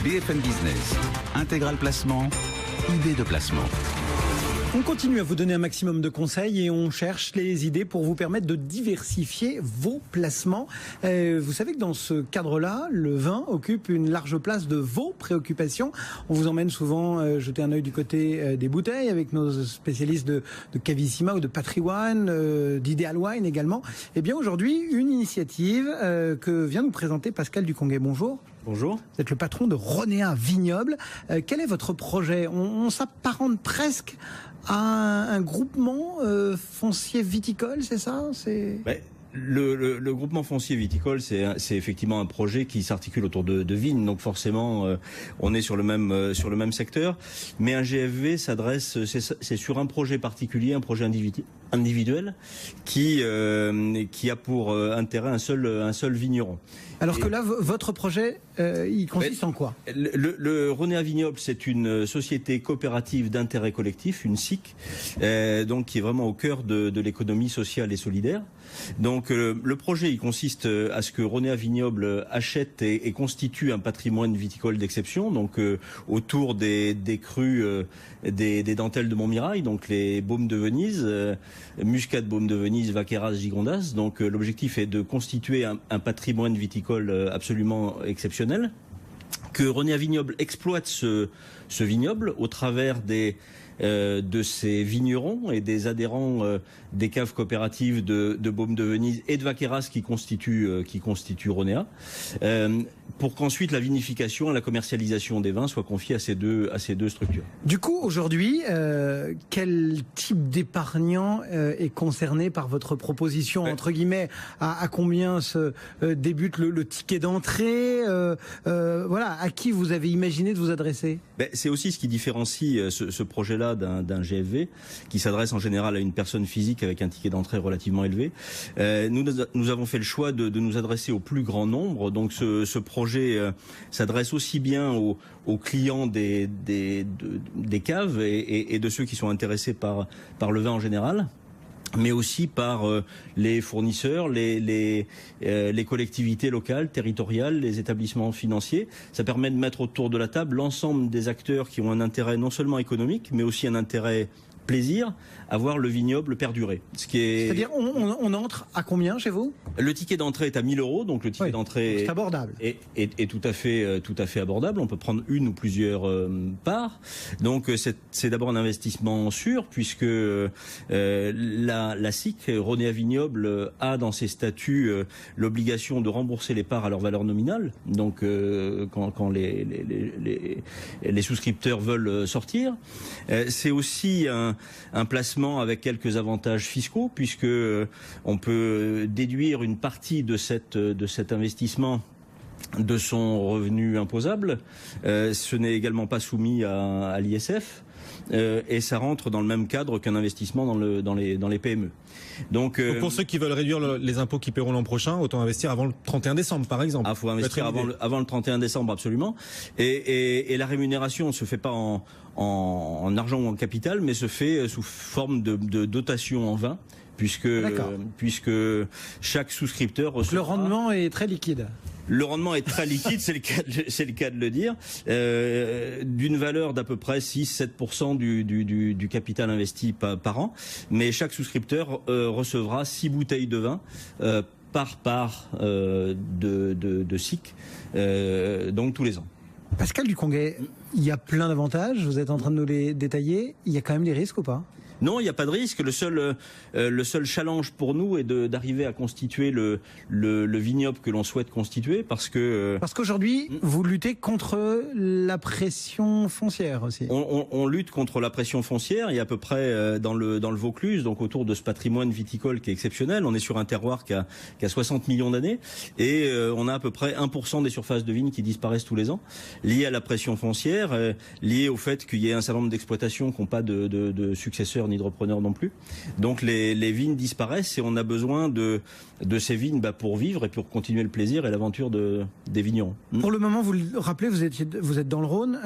BFM Business, Intégral Placement, idée de placement. On continue à vous donner un maximum de conseils et on cherche les idées pour vous permettre de diversifier vos placements. Vous savez que dans ce cadre-là, le vin occupe une large place de vos préoccupations. On vous emmène souvent jeter un œil du côté des bouteilles avec nos spécialistes de Cavissima ou de Patrimoine, d'Ideal Wine également. Et bien aujourd'hui, une initiative que vient nous présenter Pascal Duconguet. Bonjour. Bonjour. Vous êtes le patron de Ronéa Vignoble. Quel est votre projet ? On s'apparente presque à un groupement foncier viticole, c'est ça ? Le groupement foncier viticole, c'est effectivement un projet qui s'articule autour de vignes, donc forcément on est sur le même secteur. Mais un GFV s'adresse, c'est sur un projet particulier, un projet individuel qui a pour intérêt un seul vigneron. Alors que là, votre projet, il consiste en quoi ? Le Ronéa Vignoble, c'est une société coopérative d'intérêt collectif, une SIC, donc qui est vraiment au cœur de l'économie sociale et solidaire. Donc le projet, il consiste à ce que Ronéa Vignoble achète et constitue un patrimoine viticole d'exception, donc autour des crus, des dentelles de Montmirail, donc les baumes de Venise, Muscat baume de Venise, Vaqueras, Gigondas. Donc l'objectif est de constituer un patrimoine viticole absolument exceptionnel, que Ronéa Vignoble exploite ce vignoble au travers de ses vignerons et des adhérents des caves coopératives de Baume de Venise et de Vaqueras qui constituent Ronéa, pour qu'ensuite la vinification et la commercialisation des vins soient confiées à ces deux structures. Du coup, aujourd'hui, quel type d'épargnant est concerné par votre proposition, entre guillemets, à combien se débute le ticket d'entrée, voilà, à qui vous avez imaginé de vous adresser ? C'est aussi ce qui différencie ce projet-là d'un GFV, qui s'adresse en général à une personne physique avec un ticket d'entrée relativement élevé. Nous avons fait le choix de nous adresser au plus grand nombre. Donc ce projet s'adresse aussi bien aux clients des caves et de ceux qui sont intéressés par le vin en général, mais aussi par les fournisseurs, les collectivités locales, territoriales, les établissements financiers. Ça permet de mettre autour de la table l'ensemble des acteurs qui ont un intérêt non seulement économique, mais aussi un intérêt plaisir à voir le vignoble perdurer. C'est-à-dire, on entre à combien chez vous ? Le ticket d'entrée est à 1 000 €, donc le ticket d'entrée c'est abordable. Est tout à fait abordable. On peut prendre une ou plusieurs parts. Donc c'est d'abord un investissement sûr, puisque la SIC, Ronéa Vignoble, a dans ses statuts l'obligation de rembourser les parts à leur valeur nominale. Donc quand les souscripteurs veulent sortir, c'est aussi un placement avec quelques avantages fiscaux, puisque on peut déduire une partie de cet investissement de son revenu imposable. Ce n'est également pas soumis à l'ISF. Et ça rentre dans le même cadre qu'un investissement dans les PME. Donc pour ceux qui veulent réduire les impôts qu'ils paieront l'an prochain, autant investir avant le 31 décembre, par exemple. Il faut investir avant le 31 décembre, absolument. Et la rémunération ne se fait pas en argent ou en capital, mais se fait sous forme de dotation en vin, puisque chaque souscripteur reçoit... Le rendement est très liquide. Le rendement est très liquide, c'est le cas de le dire, d'une valeur d'à peu près 6-7% du capital investi par an. Mais chaque souscripteur recevra 6 bouteilles de vin par part de SIC, donc tous les ans. Pascal Duconguet, il y a plein d'avantages, vous êtes en train de nous les détailler. Il y a quand même des risques ou pas ? Non, il n'y a pas de risque. Le seul challenge pour nous est d'arriver à constituer le vignoble que l'on souhaite constituer, parce qu'aujourd'hui, vous luttez contre la pression foncière aussi. On lutte contre la pression foncière. Il y a à peu près dans le Vaucluse, donc autour de ce patrimoine viticole qui est exceptionnel. On est sur un terroir qui a 60 millions d'années, et on a à peu près 1% des surfaces de vignes qui disparaissent tous les ans, liées à la pression foncière, liées au fait qu'il y ait un certain nombre d'exploitations qui n'ont pas de successeurs ni de repreneurs non plus. Donc les vignes disparaissent et on a besoin de ces vignes pour vivre et pour continuer le plaisir et l'aventure des vignerons. Pour le moment, vous le rappelez, vous êtes dans le Rhône.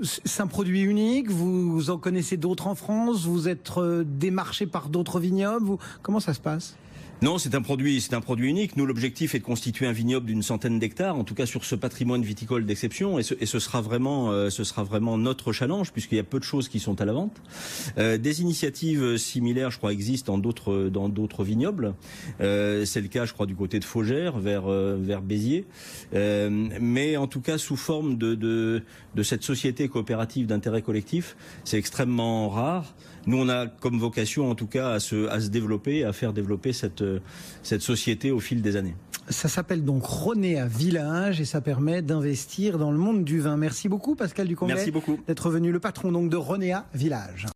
C'est un produit unique. Vous en connaissez d'autres en France. Vous êtes démarché par d'autres vignobles. Comment ça se passe ? Non, c'est un produit unique. Nous, l'objectif est de constituer un vignoble d'une centaine d'hectares, en tout cas sur ce patrimoine viticole d'exception, et ce sera vraiment notre challenge, puisqu'il y a peu de choses qui sont à la vente. Des initiatives similaires, je crois, existent dans d'autres vignobles. C'est le cas, je crois, du côté de Faugères, vers Béziers, mais en tout cas sous forme de cette société coopérative d'intérêt collectif, c'est extrêmement rare. Nous, on a comme vocation, en tout cas, à se développer, à faire développer cette société au fil des années. Ça s'appelle donc Ronéa Village et ça permet d'investir dans le monde du vin. Merci beaucoup, Pascal Ducombet. Merci beaucoup. D'être venu, le patron donc de Ronéa Village.